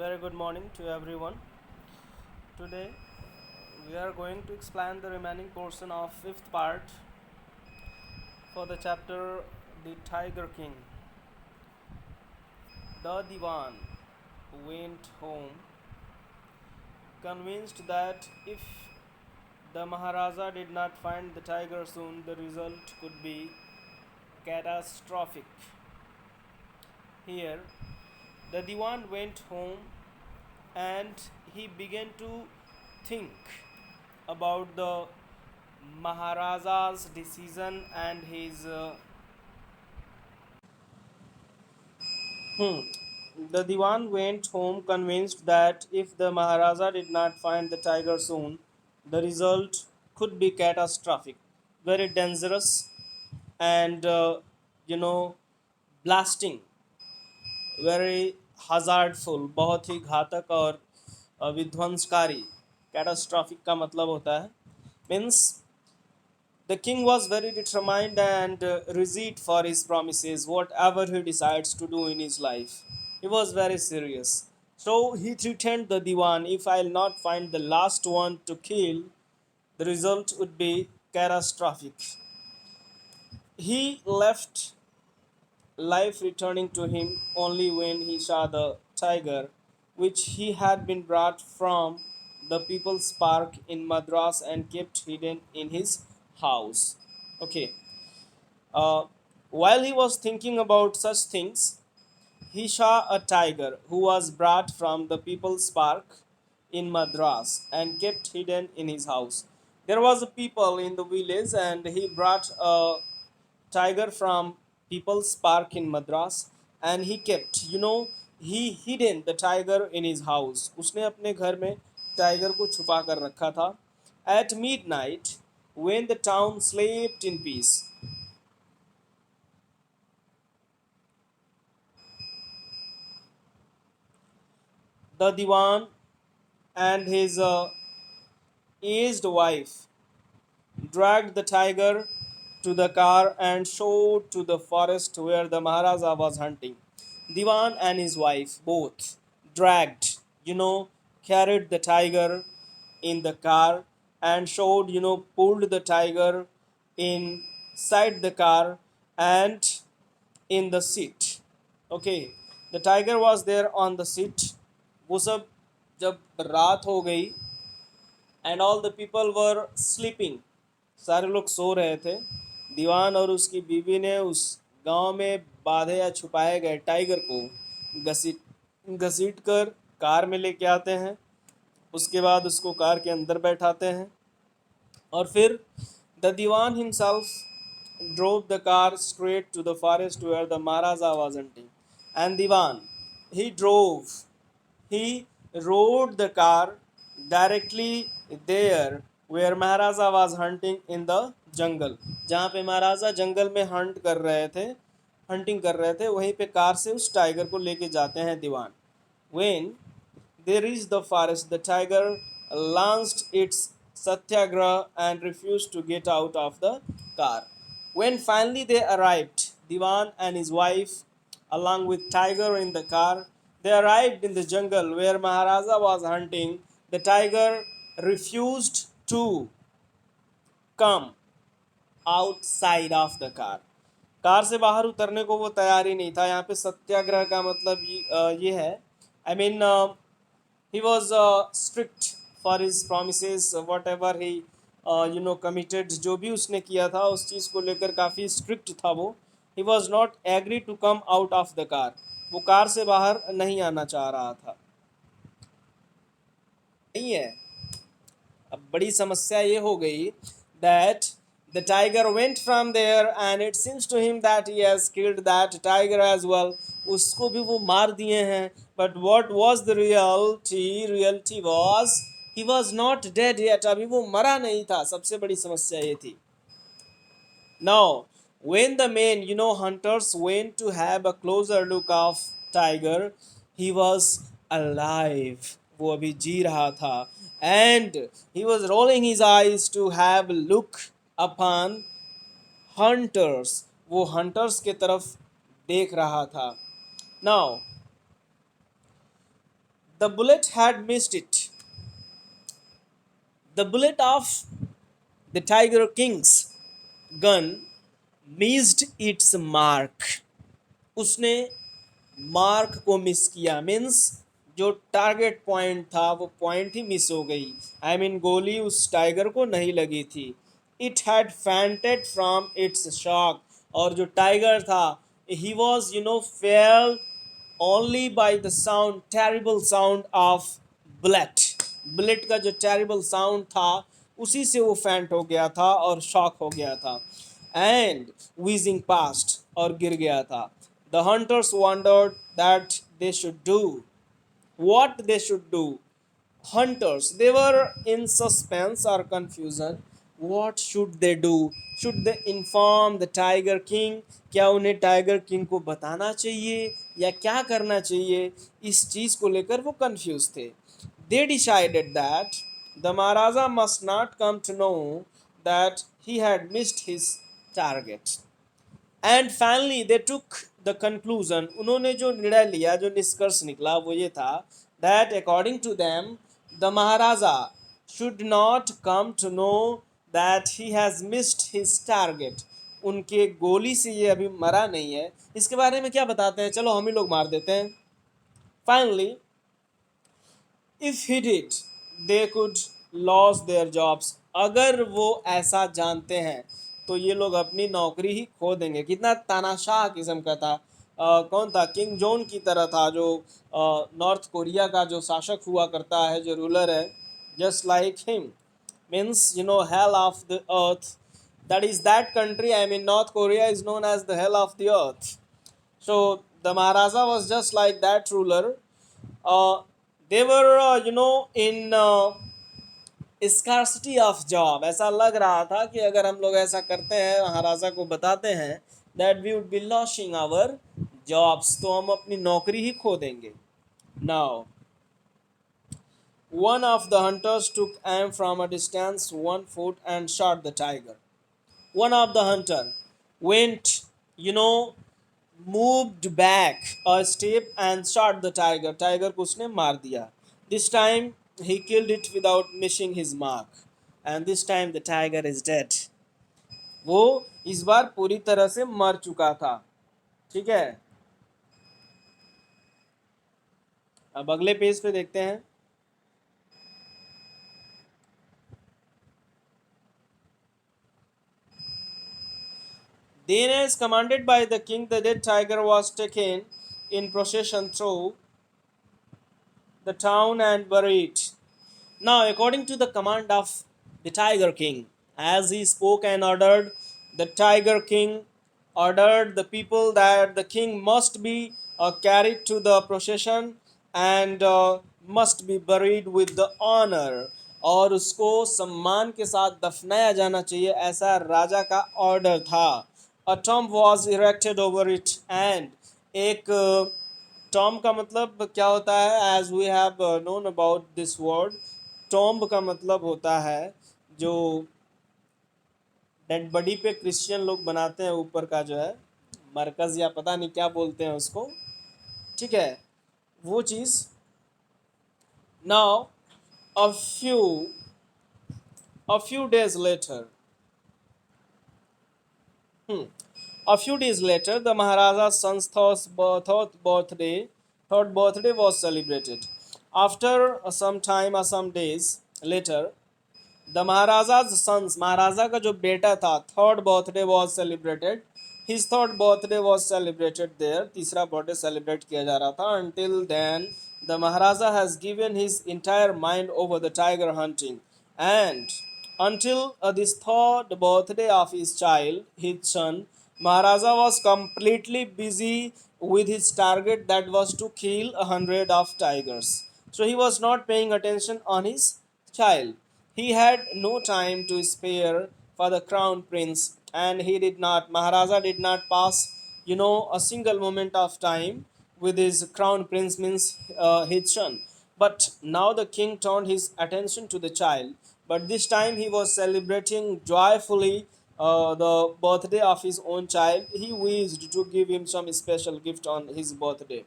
Very good morning to everyone. Today we are going to explain the remaining portion of fifth part for the chapter The Tiger King. The Diwan went home convinced that if the Maharaja did not find the tiger soon, the result could be catastrophic. Here, the Diwan went home and he began to think about the Maharaja's decision and his. The Diwan went home convinced that if the Maharaja did not find the tiger soon, the result could be catastrophic, very dangerous, and you know, blasting, very hazardful, बहुत ही घातक और विध्वंसकारी. Catastrophic का मतलब होता है means the king was very determined and rigid for his promises, whatever he decides to do in his life. He was very serious. So he threatened the Diwan, if I'll not find the last one to kill, the result would be catastrophic. He left life returning to him only when he saw the tiger, which he had been brought from the People's Park in Madras and kept hidden in his house. Okay. Uh, while he was thinking about such things, he saw a tiger who was brought from the People's Park in Madras and kept hidden in his house. There was a people in the village and he brought a tiger from People's Park in Madras and he kept, he hidden the tiger in his house. उसने अपने घर में tiger को छुपा कर रखा था. At midnight, when the town slept in peace, the Diwan and his aged wife dragged the tiger to the car and showed to the forest where the Maharaja was hunting. Diwan and his wife both dragged, carried the tiger in the car and showed, pulled the tiger inside the car and in the seat. Okay, the tiger was there on the seat. वो सब जब रात हो गई and all the people were sleeping, सारे लोग सो रहे थे, दीवान और उसकी बीवी ने उस गांव में बांधे या छुपाए गए टाइगर को घसीट घसीट कर कार में लेके आते हैं. उसके बाद उसको कार के अंदर बैठाते हैं और फिर the Dewan himself drove the car straight to the forest where the Maharaja was hunting. And Diwan, he rode the car directly there where Maharaja was hunting in the jungle. जहाँ पे महाराजा जंगल में हंटिंग कर रहे थे, वहीं पे कार से उस टाइगर को लेके जाते हैं दीवान. When they reached the forest, the tiger launched its satyagraha and refused to get out of the car. When finally they arrived, Diwan and his wife, along with Tiger in the car, they arrived in the jungle where Maharaja was hunting. The tiger refused to come outside of the car. Car से बाहर उतरने को वो तैयार ही नहीं था. यहाँ पे सत्याग्रह का मतलब ये है, I mean he was strict for his promises, whatever he committed, जो भी उसने किया था उस चीज़ को लेकर काफ़ी strict था वो. He was not agree to come out of the car. वो कार से बाहर नहीं आना चाह रहा था. नहीं है. अब बड़ी समस्या ये हो गई that the tiger went from there and it seems to him that he has killed that tiger as well. उसको भी वो मार दिए हैं. But what was the reality? Reality was he was not dead yet. अभी वो मरा नहीं था. सबसे बड़ी समस्या ये थी. Now, when the men, hunters went to have a closer look of tiger, he was alive. वो अभी जी रहा था. And he was rolling his eyes to have a look upon hunters. वो hunters के तरफ देख रहा था. Now, The bullet had missed it. The bullet of the Tiger King's gun missed its mark. उसने मार्क को मिस किया, means जो टारगेट पॉइंट था वो पॉइंट ही मिस हो गई। आई मीन गोली उस टाइगर को नहीं लगी थी। It had fainted from its shock, और जो टाइगर था he was fell only by the sound, terrible sound of bullet. Bullet का जो टेरिबल साउंड था उसी से वो फैंट हो गया था और शॉक हो गया था। एंड wheezing past, और गिर गया था। The hunters wondered that they should do what they should do. Hunters, they were in suspense or confusion. What should they do? Should they inform the tiger king? क्या उन्हें tiger king को बताना चाहिए या क्या करना चाहिए, इस चीज़ को लेकर वो कंफ्यूज थे। They decided that the Maharaja must not come to know that he had missed his target. And finally they took the conclusion, उन्होंने जो निर्णय लिया, जो निष्कर्ष निकला वो ये था that according to them the Maharaja should not come to know that he has missed his target. उनके गोली से ये अभी मरा नहीं है, इसके बारे में क्या बताते हैं, चलो हम ही लोग मार देते हैं। Finally if he did they could loss their jobs, अगर वो ऐसा जानते हैं तो ये लोग अपनी नौकरी ही खो देंगे। कितना तानाशाह किस्म का था। कौन था, किंग जॉन की तरह था, जो नॉर्थ कोरिया का जो शासक हुआ करता है, जो रूलर है, just like him, means hell of the earth, that is that country. I mean, North Korea is known as the hell of the earth. So the Maharaja was just like that ruler. They were in scarcity of job. ऐसा लग रहा था कि अगर हम लोग ऐसा करते हैं, महाराजा को बताते हैं that we would be losing our jobs, तो हम अपनी नौकरी ही खो देंगे। Now one of the hunters took aim from a distance 1 foot and shot the tiger. One of the hunter went, moved back a step and shot the tiger. Tiger को उसने मार दिया। This time he killed it without missing his mark. And this time the tiger is dead. वो इस बार पूरी तरह से मर चुका था। ठीक है, अब अगले पेज पे देखते हैं। Then, as commanded by the king, the dead tiger was taken in procession through the town and buried. Now, according to the command of the Tiger King, as he spoke and ordered, the Tiger King ordered the people that the king must be carried to the procession and must be buried with the honor, और उसको सम्मान के साथ दफनाया जाना चाहिए, ऐसा राजा का ऑर्डर था। A tomb was erected over it, and एक टॉम का मतलब क्या होता है, as we have known about this word, tomb का मतलब होता है जो डेड बॉडी पे क्रिश्चियन लोग बनाते हैं, ऊपर का जो है मरकज या पता नहीं क्या बोलते हैं उसको, ठीक है, वो चीज़। Now a few days later A few days later, the Maharaja's son's third birthday was celebrated. After some time or some days later, the Maharaja's son's, Maharaja का जो बेटा था, third birthday was celebrated. His third birthday was celebrated there. तीसरा birthday celebrate किया जा रहा था. Until then, the Maharaja has given his entire mind over the tiger hunting, and until this third birthday of his child, his son, Maharaja was completely busy with his target, that was to kill 100 of tigers. So he was not paying attention on his child. He had no time to spare for the crown prince, and he did not, Maharaja did not pass, a single moment of time with his crown prince, means his son. But now the king turned his attention to the child, but this time he was celebrating joyfully the birthday of his own child. He wished to give him some special gift on his birthday,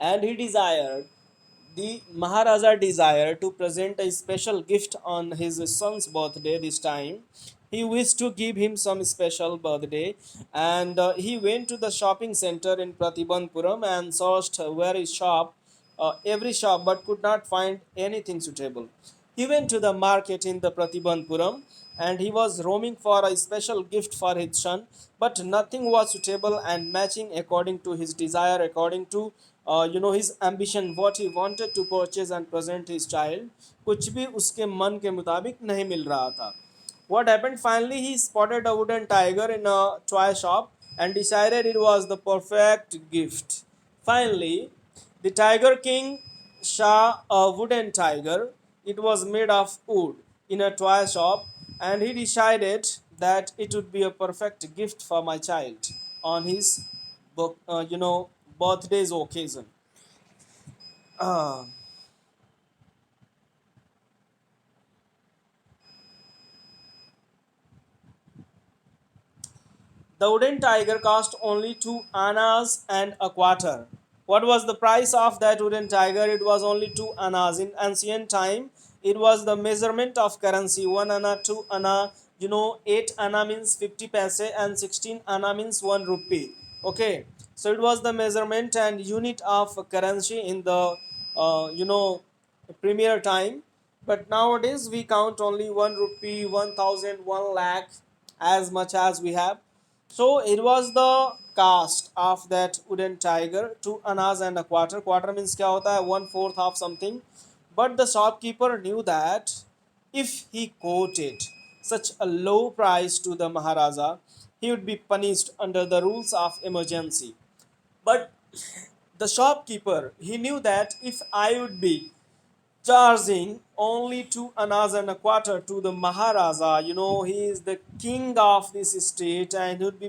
and he desired The Maharaja desired to present a special gift on his son's birthday this time. He wished to give him some special birthday, and he went to the shopping center in Pratibandpuram and searched every shop, but could not find anything suitable. He went to the market in the Pratibandpuram and he was roaming for a special gift for his son, but nothing was suitable and matching according to his desire, according to his ambition, what he wanted to purchase and present his child. कुछ भी उसके मन के मुताबिक नहीं मिल रहा था. What happened? Finally, he spotted a wooden tiger in a toy shop and decided it was the perfect gift. Finally, the Tiger King saw a wooden tiger. It was made of wood in a toy shop, and he decided that it would be a perfect gift for my child on his, birthday's occasion. Uh, The wooden tiger cost only 2 annas and a quarter. What was the price of that wooden tiger? It was only 2 annas. In ancient time, it was the measurement of currency. 1 anna, 2 anna, 8 anna means 50 paise and 16 anna means 1 rupee. Okay, so it was the measurement and unit of currency in the, premier time. But nowadays we count only 1 rupee, 1,000, 1 lakh, as much as we have. So it was the cost of that wooden tiger, 2 annas and a quarter. Quarter means क्या होता है? 1/4 of something. But the shopkeeper knew that if he quoted such a low price to the Maharaja, he would be punished under the rules of emergency. But the shopkeeper, he knew that if I would be charging only 2 annas and a quarter to the Maharaja. He is the king of this state and he would be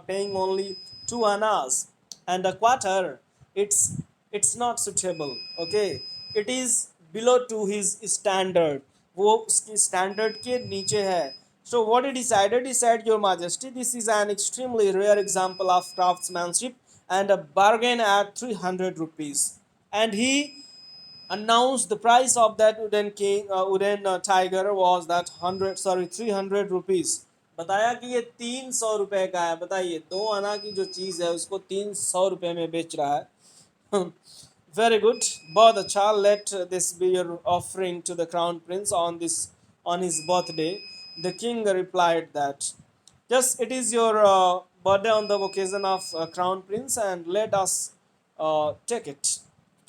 paying only 2 annas and a quarter. It's not suitable. Okay, it is below to his standard. वो उसकी standard के नीचे है. So what he decided, he said, Your Majesty, this is an extremely rare example of craftsmanship and a bargain at 300 rupees. And he announced the price of that wooden tiger was that 300 rupees. बताया कि ये 300 रुपए का है. बताइए, 2 आना की जो चीज़ है उसको 300 रुपए में बेच रहा है. Very good, बहुत अच्छा. Let this be your offering to the crown prince on his birthday. The king replied that, yes, it is your birthday on the occasion of crown prince and let us take it.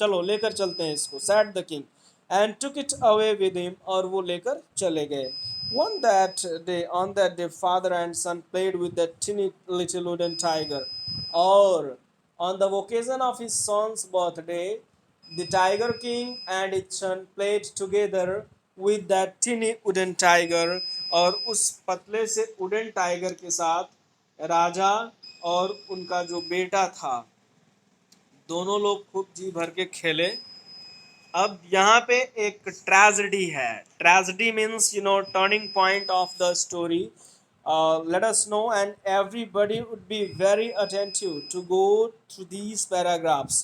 चलो लेकर चलते हैं इसको. Said the king and took it away with him. और वो लेकर चले गए. On that day, father and son played with that teeny little wooden tiger. और on the occasion of his son's birthday, the Tiger King and his son played together with that teeny wooden tiger. और उस पतले से wooden tiger के साथ राजा और उनका जो बेटा था, दोनों लोग खूब जी भर के खेले. अब यहाँ पे एक ट्रेजेडी है. Tragedy means turning point of the story. Let us know, and everybody would be very attentive to go through these paragraphs,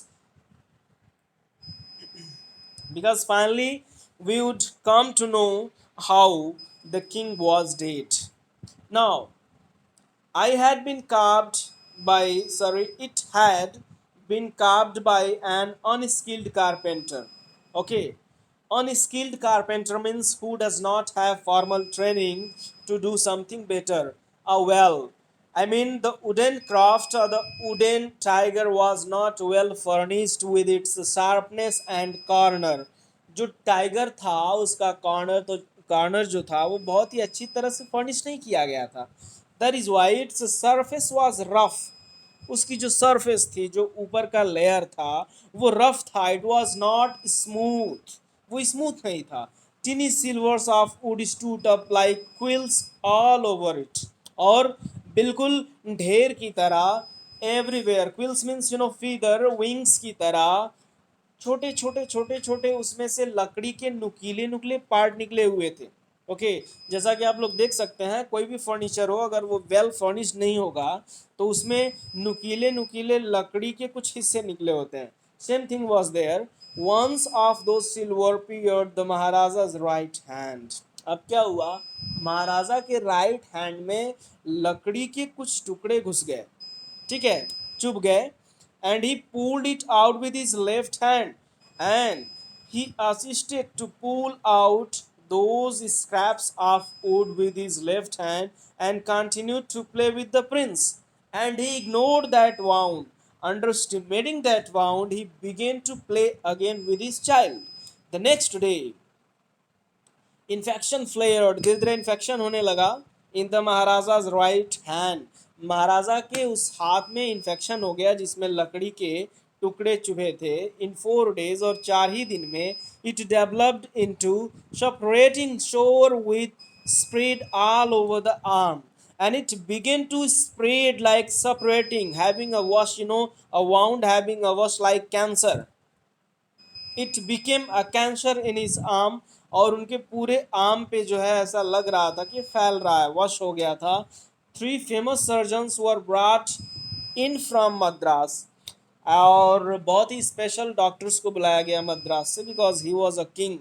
because finally we would come to know how the king was dead. Now, it had been carved by an unskilled carpenter. Okay, unskilled carpenter means who does not have formal training to do something better. I mean, the wooden craft or the wooden tiger was not well furnished with its sharpness and corner. जो tiger था उसका corner जो था वो बहुत ही अच्छी तरह से फर्निश नहीं किया गया था. That is why its surface was rough. उसकी जो सरफेस थी, जो ऊपर का लेयर था, वो रफ था. It was not smooth. वो स्मूथ नहीं था. टिनी silvers of would stood up like quills all over it. और बिल्कुल ढेर की तरह everywhere. Quills means feather wings की तरह छोटे छोटे छोटे छोटे उसमें से लकड़ी के नुकीले नुकीले पार्ट निकले हुए थे. ओके, जैसा कि आप लोग देख सकते हैं, कोई भी फर्नीचर हो अगर वो वेल फर्निश्ड नहीं होगा तो उसमें नुकीले नुकीले लकड़ी के कुछ हिस्से निकले होते हैं. Same thing was there. once of those silver pierced the Maharaja's right hand. अब क्या हुआ, महाराजा के राइट हैंड में लकड़ी के कुछ टुकड़े घुस गए, ठीक है, चुभ गए, and he pulled it out with his left hand, and he assisted to pull out those scraps of wood with his left hand and continued to play with the prince. And he ignored that wound. Underestimating that wound, he began to play again with his child. The next day, infection flared, धीरे धीरे infection होने लगा in the Maharaja's right hand, महाराजा के उस हाथ में infection हो गया जिसमें लकड़ी के टुकड़े चुभे थे। इन 4 days, और 4 ही दिन में इट डेवलप्ड इनटू सेपरेटिंग शोर with spread all over the arm, and it began to spread like separating, having a wash, a wound having a wash like cancer. It became a cancer in his arm, और उनके पूरे arm पे जो है ऐसा लग रहा था कि फैल रहा है, वश हो गया था। 3 famous surgeons were brought in from Madras, और बहुत ही स्पेशल डॉक्टर्स को बुलाया गया मद्रास से, because he was a king,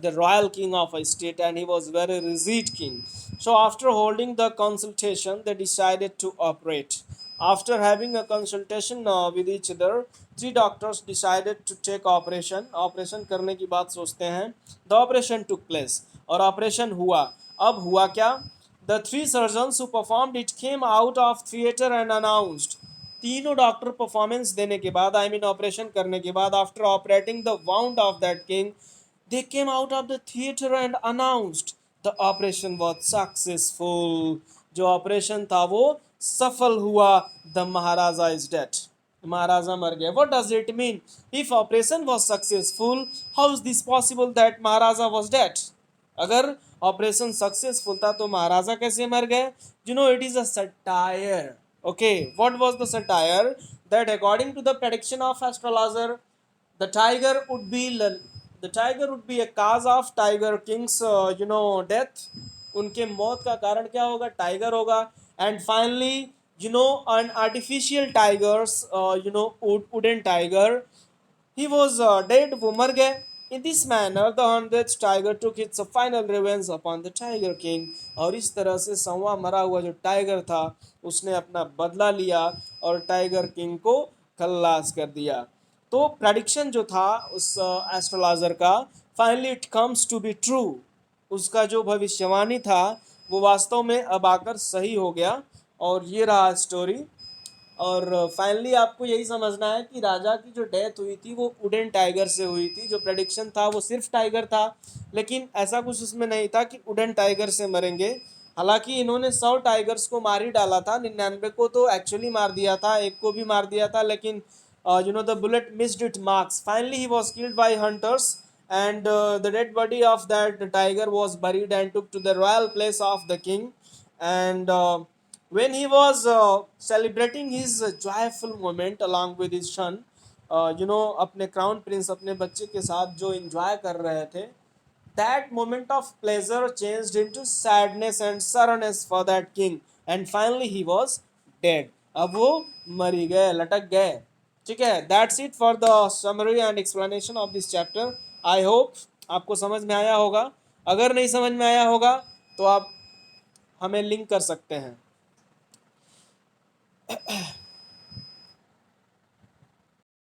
the royal king of a state, and he was very rigid king. So after holding the consultation, they decided to operate. After having a consultation with each other, 3 doctors decided to take operation. Operation करने की बात सोचते हैं. The operation took place, और operation हुआ. अब हुआ क्या? The 3 surgeons who performed it came out of theater and announced. तीनों डॉक्टर परफॉर्मेंस देने के बाद, आई मीन ऑपरेशन करने के बाद, after operating the wound of that king, they came out of the theater and announced the operation was successful. जो operation था वो सफल हुआ. The Maharaja is dead. महाराजा मर गए. What does it mean? If operation was successful, how is this possible that Maharaja was dead? अगर operation successful था तो महाराजा कैसे मर गए? It is a satire. Okay, what was the satire? That according to the prediction of astrologer, the tiger would be a cause of tiger king's death. उनके मौत का कारण क्या होगा? टाइगर होगा. And finally an artificial tigers, wooden tiger, he was dead, वो मर गए. In this manner, the 100th tiger took its final revenge upon the tiger king. और इस तरह से 100वां मरा हुआ जो टाइगर था उसने अपना बदला लिया और टाइगर किंग को खल्लास कर दिया. तो प्रेडिक्शन जो था उस एस्ट्रोलॉजर का, finally it comes to be true. उसका जो भविष्यवाणी था वो वास्तव में अब आकर सही हो गया. और ये रहा स्टोरी. और फाइनली आपको यही समझना है कि राजा की जो डेथ हुई थी वो वुडन टाइगर से हुई थी. जो प्रेडिक्शन था वो सिर्फ टाइगर था, लेकिन ऐसा कुछ उसमें नहीं था कि वुडन टाइगर से मरेंगे. हालांकि इन्होंने 100 टाइगर्स को मार ही डाला था, 99 को तो एक्चुअली मार दिया था, एक को भी मार दिया था, लेकिन the bullet missed it marks. Finally he was killed by hunters, and the dead body of that tiger was buried and took to the royal place of the king. And when he was celebrating his joyful moment along with his son, अपने crown Prince अपने बच्चे के साथ जो enjoy कर रहे थे, that moment of pleasure changed into sadness and sorrowness for that king, and finally he was dead. अब वो मरी गए, लटक गए. ठीक है, that's it for the summary and explanation of this chapter. I hope आपको समझ में आया होगा. अगर नहीं समझ में आया होगा तो आप हमें लिंक कर सकते हैं.